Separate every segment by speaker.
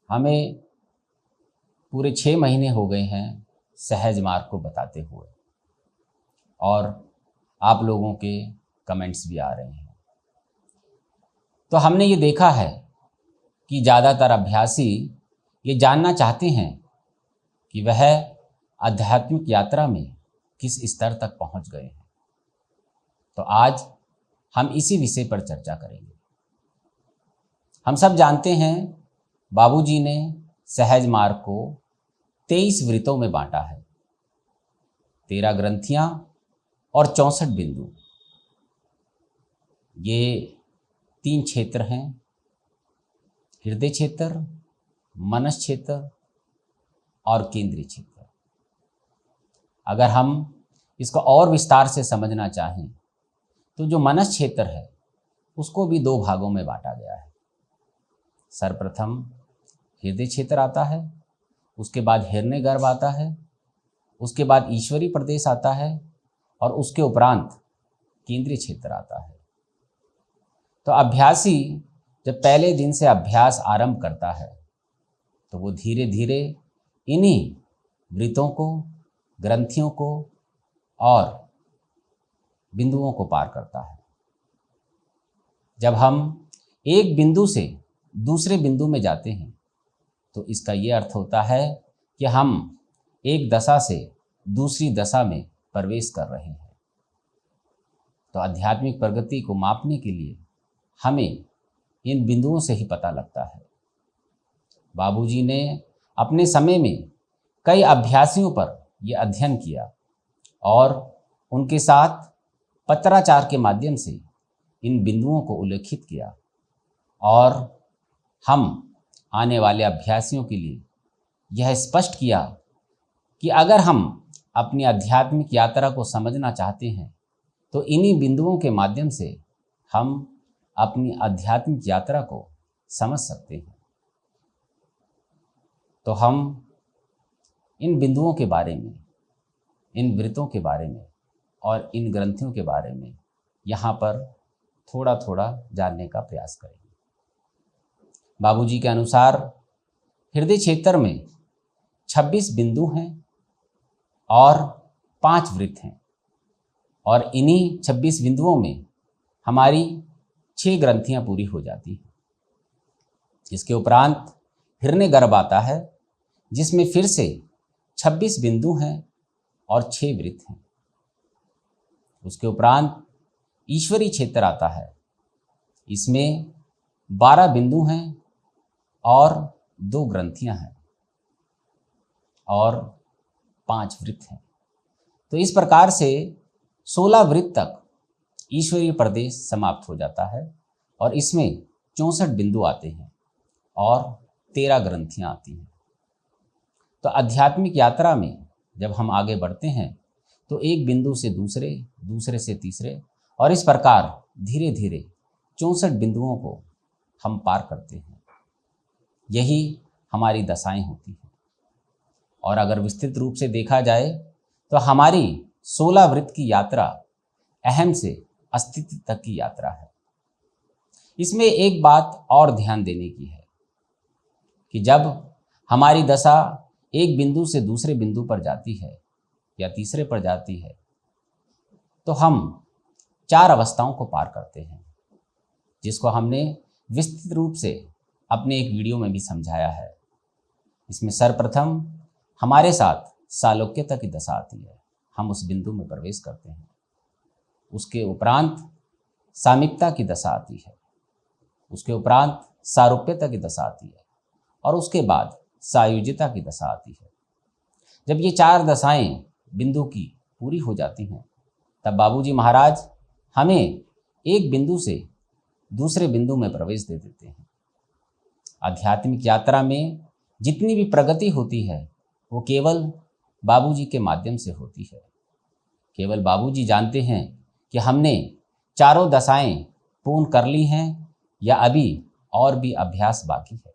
Speaker 1: हमें पूरे 6 महीने हो गए हैं सहज मार्ग को बताते हुए, और आप लोगों के कमेंट्स भी आ रहे हैं। तो हमने ये देखा है कि ज़्यादातर अभ्यासी ये जानना चाहते हैं कि वह आध्यात्मिक यात्रा में किस स्तर तक पहुंच गए हैं। तो आज हम इसी विषय पर चर्चा करेंगे। हम सब जानते हैं बाबूजी ने सहज मार्ग को 23 वृत्तों में बांटा है, 13 ग्रंथियां और 64 बिंदु। ये 3 क्षेत्र हैं, हृदय क्षेत्र, मनस क्षेत्र और केंद्रीय क्षेत्र। अगर हम इसको और विस्तार से समझना चाहें तो जो मनस क्षेत्र है उसको भी 2 भागों में बांटा गया है। सर्वप्रथम हृदय क्षेत्र आता है, उसके बाद हिरण्यगर्भ आता है, उसके बाद ईश्वरी प्रदेश आता है और उसके उपरांत केंद्रीय क्षेत्र आता है। तो अभ्यासी जब पहले दिन से अभ्यास आरंभ करता है तो वो धीरे धीरे इन्हीं वृत्तों को, ग्रंथियों को और बिंदुओं को पार करता है। जब हम एक बिंदु से दूसरे बिंदु में जाते हैं तो इसका ये अर्थ होता है कि हम एक दशा से दूसरी दशा में प्रवेश कर रहे हैं। तो आध्यात्मिक प्रगति को मापने के लिए हमें इन बिंदुओं से ही पता लगता है। बाबूजी ने अपने समय में कई अभ्यासियों पर यह अध्ययन किया और उनके साथ पत्राचार के माध्यम से इन बिंदुओं को उल्लेखित किया, और हम आने वाले अभ्यासियों के लिए यह स्पष्ट किया कि अगर हम अपनी आध्यात्मिक यात्रा को समझना चाहते हैं तो इन्हीं बिंदुओं के माध्यम से हम अपनी आध्यात्मिक यात्रा को समझ सकते हैं। तो हम इन बिंदुओं के बारे में, इन वृत्तों के बारे में और इन ग्रंथियों के बारे में यहाँ पर थोड़ा थोड़ा जानने का प्रयास करेंगे। बाबूजी के अनुसार हृदय क्षेत्र में 26 बिंदु हैं और 5 वृत्त हैं, और इन्हीं 26 बिंदुओं में हमारी 6 ग्रंथियां पूरी हो जाती हैं। इसके उपरांत हिरण्यगर्भ आता है, जिसमें फिर से 26 बिंदु हैं और 6 वृत्त हैं। उसके उपरांत ईश्वरी क्षेत्र आता है, इसमें 12 बिंदु हैं और 2 ग्रंथियां हैं और 5 वृत्त हैं। तो इस प्रकार से 16 वृत्त तक ईश्वरीय प्रदेश समाप्त हो जाता है और इसमें 64 बिंदु आते हैं और 13 ग्रंथियां आती हैं। तो आध्यात्मिक यात्रा में जब हम आगे बढ़ते हैं तो एक बिंदु से दूसरे, दूसरे से तीसरे, और इस प्रकार धीरे धीरे 64 बिंदुओं को हम पार करते हैं। यही हमारी दशाएं होती हैं। और अगर विस्तृत रूप से देखा जाए तो हमारी 16 वृत्त की यात्रा अहम से अस्तित्व तक की यात्रा है। इसमें एक बात और ध्यान देने की है कि जब हमारी दशा एक बिंदु से दूसरे बिंदु पर जाती है या तीसरे पर जाती है तो हम 4 अवस्थाओं को पार करते हैं, जिसको हमने विस्तृत रूप से अपने एक वीडियो में भी समझाया है। इसमें सर्वप्रथम हमारे साथ सालोक्यता की दशा आती है, हम उस बिंदु में प्रवेश करते हैं। उसके उपरांत सामीप्यता की दशा आती है, उसके उपरांत सारूप्यता की दशा आती है और उसके बाद सायुज्यता की दशा आती है। जब ये 4 दशाएं बिंदु की पूरी हो जाती हैं तब बाबूजी महाराज हमें एक बिंदु से दूसरे बिंदु में प्रवेश दे देते हैं। आध्यात्मिक यात्रा में जितनी भी प्रगति होती है वो केवल बाबूजी के माध्यम से होती है। केवल बाबूजी जानते हैं कि हमने 4 दशाएं पूर्ण कर ली हैं या अभी और भी अभ्यास बाकी है।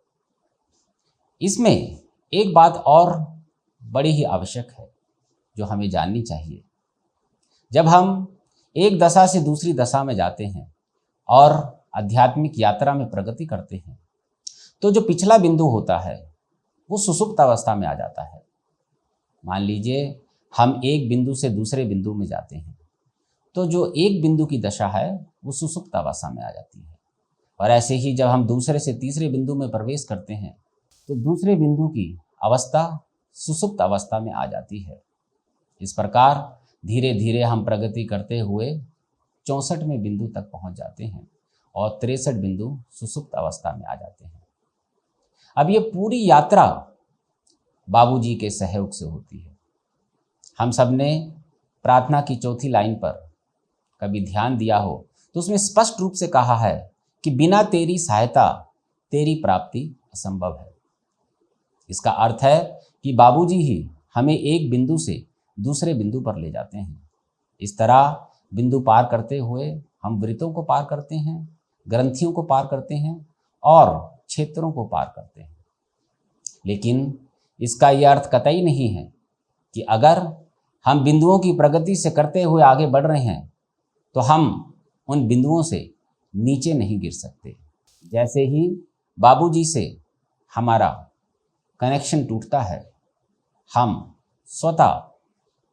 Speaker 1: इसमें एक बात और बड़ी ही आवश्यक है जो हमें जाननी चाहिए। जब हम एक दशा से दूसरी दशा में जाते हैं और आध्यात्मिक यात्रा में प्रगति करते हैं तो जो पिछला बिंदु होता है वो सुषुप्त अवस्था में आ जाता है। मान लीजिए हम एक बिंदु से दूसरे बिंदु में जाते हैं, तो जो एक बिंदु की दशा है वो सुषुप्त अवस्था में आ जाती है। और ऐसे ही जब हम दूसरे से तीसरे बिंदु में प्रवेश करते हैं तो दूसरे बिंदु की अवस्था सुषुप्त अवस्था में आ जाती है। इस प्रकार धीरे धीरे हम प्रगति करते हुए 64वें बिंदु तक पहुंच जाते हैं और 63 बिंदु सुषुप्त अवस्था में आ जाते हैं। अब ये पूरी यात्रा बाबूजी के सहयोग से होती है। हम सब ने प्रार्थना की चौथी लाइन पर कभी ध्यान दिया हो तो उसमें स्पष्ट रूप से कहा है कि बिना तेरी सहायता तेरी प्राप्ति असंभव है। इसका अर्थ है कि बाबूजी ही हमें एक बिंदु से दूसरे बिंदु पर ले जाते हैं। इस तरह बिंदु पार करते हुए हम वृत्तों को पार करते हैं, ग्रंथियों को पार करते हैं और क्षेत्रों को पार करते हैं। लेकिन इसका यह अर्थ कतई नहीं है कि अगर हम बिंदुओं की प्रगति से करते हुए आगे बढ़ रहे हैं तो हम उन बिंदुओं से नीचे नहीं गिर सकते। जैसे ही बाबूजी से हमारा कनेक्शन टूटता है, हम स्वतः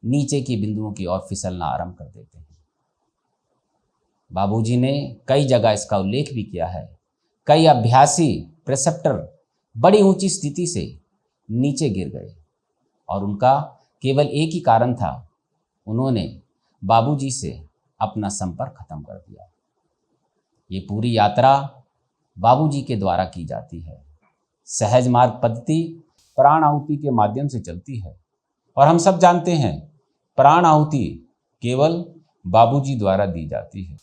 Speaker 1: नीचे की बिंदुओं की ओर फिसलना आरंभ कर देते हैं। बाबूजी ने कई जगह इसका उल्लेख भी किया है। कई अभ्यासी प्रेसेप्टर बड़ी ऊंची स्थिति से नीचे गिर गए और उनका केवल एक ही कारण था, उन्होंने बाबूजी से अपना संपर्क खत्म कर दिया। ये पूरी यात्रा बाबूजी के द्वारा की जाती है। सहज मार्ग पद्धति प्राण आहुति के माध्यम से चलती है और हम सब जानते हैं प्राण आहुति केवल बाबूजी द्वारा दी जाती है।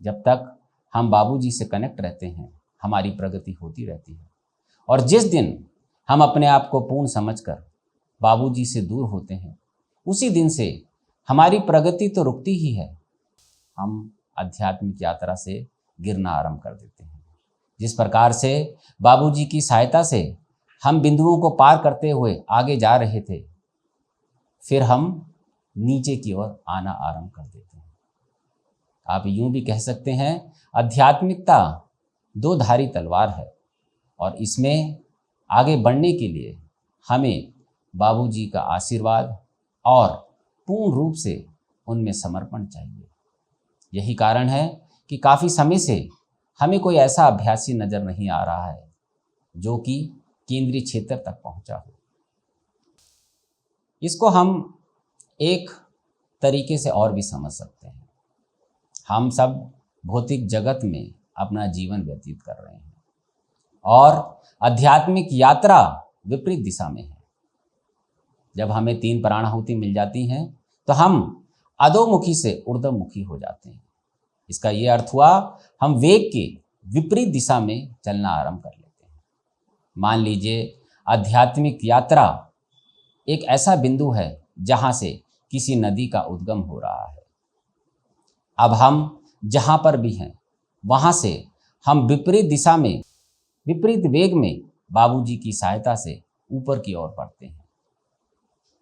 Speaker 1: जब तक हम बाबूजी से कनेक्ट रहते हैं हमारी प्रगति होती रहती है और जिस दिन हम अपने आप को पूर्ण समझकर बाबूजी से दूर होते हैं उसी दिन से हमारी प्रगति तो रुकती ही है, हम आध्यात्मिक यात्रा से गिरना आरंभ कर देते हैं। जिस प्रकार से बाबूजी की सहायता से हम बिंदुओं को पार करते हुए आगे जा रहे थे, फिर हम नीचे की ओर आना आरंभ कर देते हैं। आप यूं भी कह सकते हैं आध्यात्मिकता दो धारी तलवार है और इसमें आगे बढ़ने के लिए हमें बाबूजी का आशीर्वाद और पूर्ण रूप से उनमें समर्पण चाहिए। यही कारण है कि काफ़ी समय से हमें कोई ऐसा अभ्यासी नज़र नहीं आ रहा है जो कि केंद्रीय क्षेत्र तक पहुंचा हो। इसको हम एक तरीके से और भी समझ सकते हैं। हम सब भौतिक जगत में अपना जीवन व्यतीत कर रहे हैं और आध्यात्मिक यात्रा विपरीत दिशा में है। जब हमें 3 प्राणाहुति मिल जाती हैं तो हम अधोमुखी से ऊर्ध्वमुखी हो जाते हैं। इसका ये अर्थ हुआ हम वेग के विपरीत दिशा में चलना आरंभ कर लेते हैं। मान लीजिए आध्यात्मिक यात्रा एक ऐसा बिंदु है जहाँ से किसी नदी का उद्गम हो रहा है। अब हम जहाँ पर भी हैं वहाँ से हम विपरीत दिशा में विपरीत वेग में बाबूजी की सहायता से ऊपर की ओर बढ़ते हैं।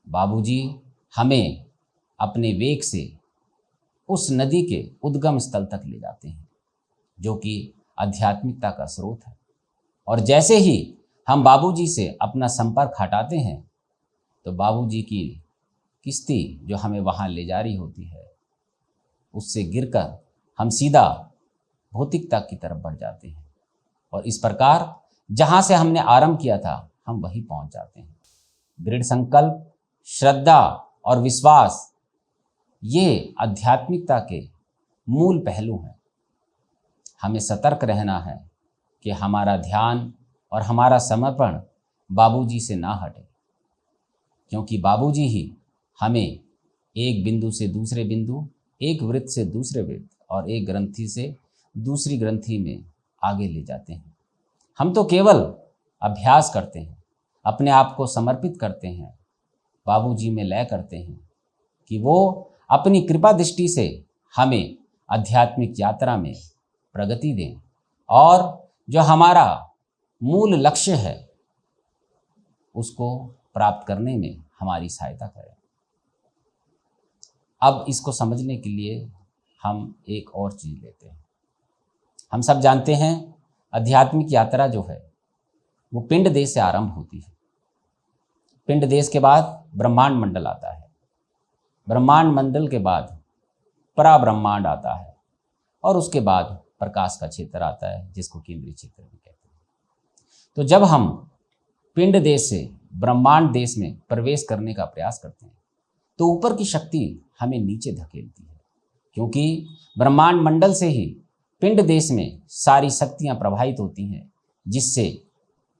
Speaker 1: बाबूजी हमें अपने वेग से उस नदी के उद्गम स्थल तक ले जाते हैं जो कि आध्यात्मिकता का स्रोत है। और जैसे ही हम बाबूजी से अपना संपर्क हटाते हैं तो बाबूजी की किश्ती जो हमें वहाँ ले जा रही होती है उससे गिरकर हम सीधा भौतिकता की तरफ बढ़ जाते हैं और इस प्रकार जहाँ से हमने आरंभ किया था हम वहीं पहुँच जाते हैं। दृढ़ संकल्प, श्रद्धा और विश्वास ये आध्यात्मिकता के मूल पहलू हैं। हमें सतर्क रहना है कि हमारा ध्यान और हमारा समर्पण बाबूजी से ना हटे, क्योंकि बाबूजी ही हमें एक बिंदु से दूसरे बिंदु, एक वृत्त से दूसरे वृत्त और एक ग्रंथि से दूसरी ग्रंथि में आगे ले जाते हैं। हम तो केवल अभ्यास करते हैं, अपने आप को समर्पित करते हैं, बाबूजी में लय करते हैं कि वो अपनी कृपा दृष्टि से हमें आध्यात्मिक यात्रा में प्रगति दें और जो हमारा मूल लक्ष्य है उसको प्राप्त करने में हमारी सहायता करें। अब इसको समझने के लिए हम एक और चीज़ लेते हैं। हम सब जानते हैं आध्यात्मिक यात्रा जो है वो पिंड देश से आरंभ होती है। पिंड देश के बाद ब्रह्मांड मंडल आता है, ब्रह्मांड मंडल के बाद पराब्रह्मांड आता है और उसके बाद प्रकाश का क्षेत्र आता है जिसको केंद्रीय क्षेत्र भी कहते हैं। तो जब हम पिंड देश से ब्रह्मांड देश में प्रवेश करने का प्रयास करते हैं तो ऊपर की शक्ति हमें नीचे धकेलती है, क्योंकि ब्रह्मांड मंडल से ही पिंड देश में सारी शक्तियां प्रवाहित होती हैं जिससे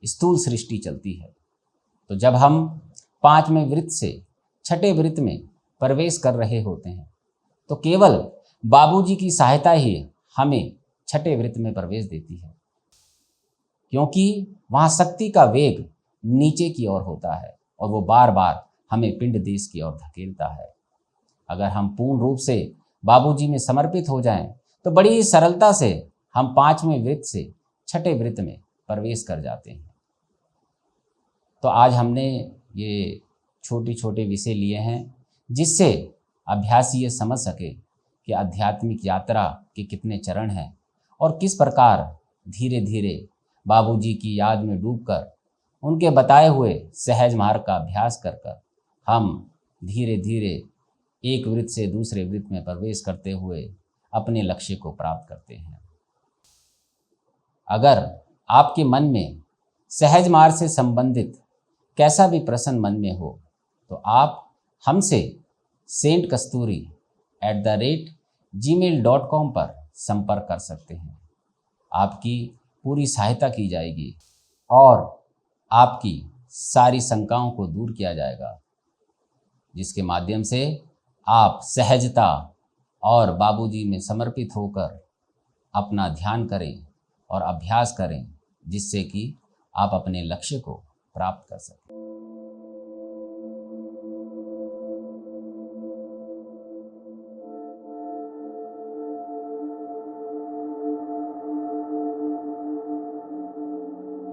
Speaker 1: स्थूल सृष्टि चलती है। तो जब हम 5वें वृत्त से 6ठे वृत्त में प्रवेश कर रहे होते हैं तो केवल बाबूजी की सहायता ही हमें 6ठे वृत्त में प्रवेश देती है, क्योंकि वहाँ शक्ति का वेग नीचे की ओर होता है और वो बार बार हमें पिंड देश की ओर धकेलता है। अगर हम पूर्ण रूप से बाबूजी में समर्पित हो जाएं तो बड़ी सरलता से हम 5वें वृत्त से 6ठे वृत्त में प्रवेश कर जाते हैं। तो आज हमने ये छोटे छोटे विषय लिए हैं जिससे अभ्यासी ये समझ सके कि आध्यात्मिक यात्रा के कितने चरण हैं और किस प्रकार धीरे धीरे बाबूजी की याद में डूबकर उनके बताए हुए सहज मार्ग का अभ्यास कर कर हम धीरे धीरे एक वृत्त से दूसरे वृत्त में प्रवेश करते हुए अपने लक्ष्य को प्राप्त करते हैं। अगर आपके मन में सहज मार्ग से संबंधित कैसा भी प्रश्न मन में हो तो आप हमसे saintKasturi@gmail.com पर संपर्क कर सकते हैं। आपकी पूरी सहायता की जाएगी और आपकी सारी शंकाओं को दूर किया जाएगा, जिसके माध्यम से आप सहजता और बाबूजी में समर्पित होकर अपना ध्यान करें और अभ्यास करें, जिससे कि आप अपने लक्ष्य को प्राप्त कर सकें।